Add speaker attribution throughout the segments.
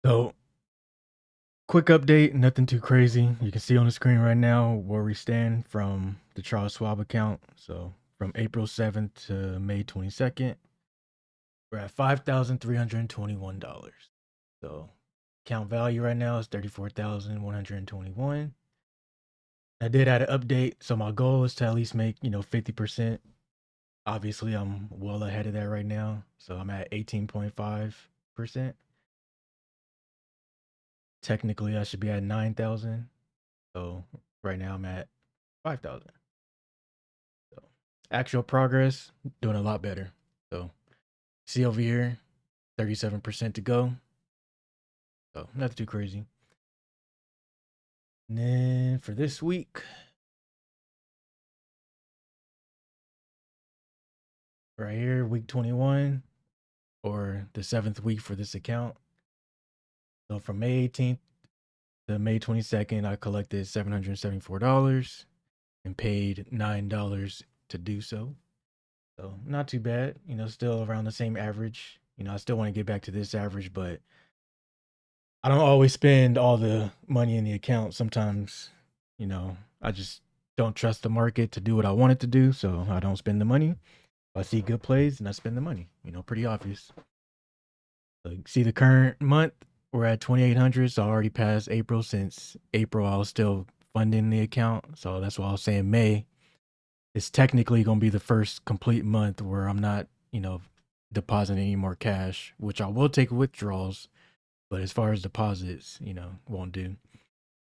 Speaker 1: So, quick update, nothing too crazy. You can see on the screen right now where we stand from the Charles Schwab account. So, from April 7th to May 22nd, we're at $5,321. So, account value right now is 34,121. I did add an update, so my goal is to at least make 50%. Obviously, I'm well ahead of that right now, so I'm at 18.5%. Technically, I should be at 9,000. So right now I'm at 5,000. So actual progress, doing a lot better. So see over here, 37% to go. So nothing too crazy. And then for this week, right here, week 21, or the 7th week for this account. So from May 18th to May 22nd, I collected $774 and paid $9 to do so. So not too bad, still around the same average. I still want to get back to this average, but I don't always spend all the money in the account. Sometimes, I just don't trust the market to do what I want it to do, so I don't spend the money. If I see good plays and I spend the money, pretty obvious. So see the current month, we're at 2,800, so I already passed April. Since April, I was still funding the account, so that's why I was saying May. It's technically going to be the first complete month where I'm not, depositing any more cash, which I will take withdrawals. But as far as deposits, won't do.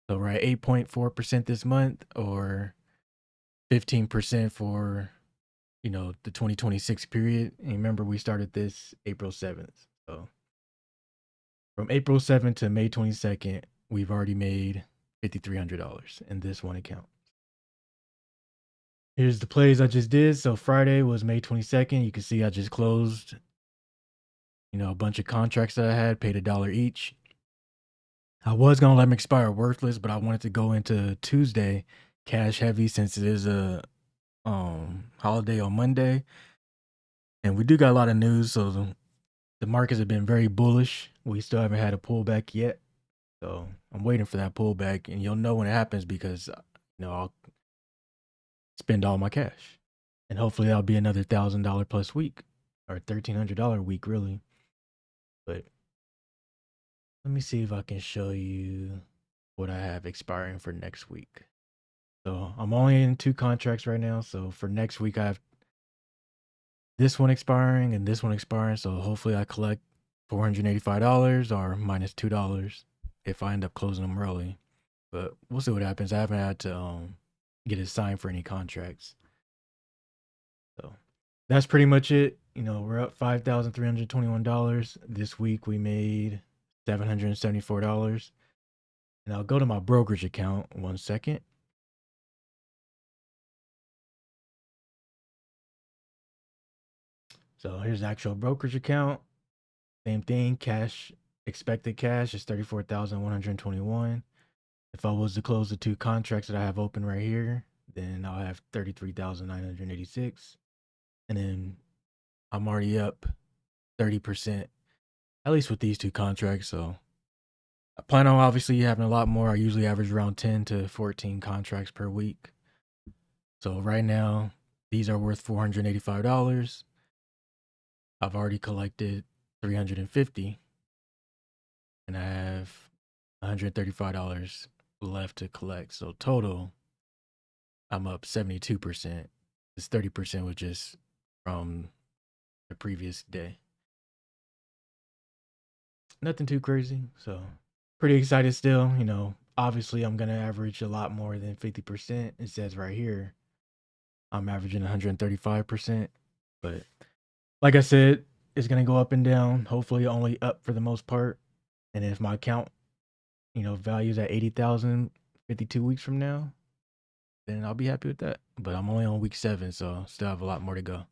Speaker 1: So we're at 8.4% this month, or 15% for, the 2026 period. And remember, we started this April 7th. So from April 7th to May 22nd, we've already made $5,300 in this one account. Here's the plays I just did. So Friday was May 22nd. You can see I just closed, a bunch of contracts that I had, paid $1 each. I was gonna let them expire worthless, but I wanted to go into Tuesday cash heavy since it is a holiday on Monday, and we do got a lot of news. So the markets have been very bullish. We still haven't had a pullback yet, so I'm waiting for that pullback, and you'll know when it happens because I'll spend all my cash, and hopefully that'll be another $1,000 plus week or $1,300 week really. But let me see if I can show you what I have expiring for next week. So I'm only in 2 contracts right now. So for next week, I have this one expiring and this one expiring. So hopefully I collect $485 or minus $2 if I end up closing them early. But we'll see what happens. I haven't had to get it signed for any contracts. So that's pretty much it. We're up $5,321. This week we made $774. And I'll go to my brokerage account 1 second. So here's the actual brokerage account. Same thing, cash, expected cash is 34,121. If I was to close the 2 contracts that I have open right here, then I'll have 33,986. And then I'm already up 30%, at least with these 2 contracts. So I plan on obviously having a lot more. I usually average around 10 to 14 contracts per week. So right now, these are worth $485. I've already collected 350, and I have $135 left to collect. So total, I'm up 72%. This 30% was just from the previous day. Nothing too crazy. So pretty excited still. Obviously I'm gonna average a lot more than 50%. It says right here I'm averaging 135%. But like I said, it's gonna go up and down. Hopefully only up for the most part. And if my account, values at 80,000 52 weeks from now, then I'll be happy with that. But I'm only on week 7, so still have a lot more to go.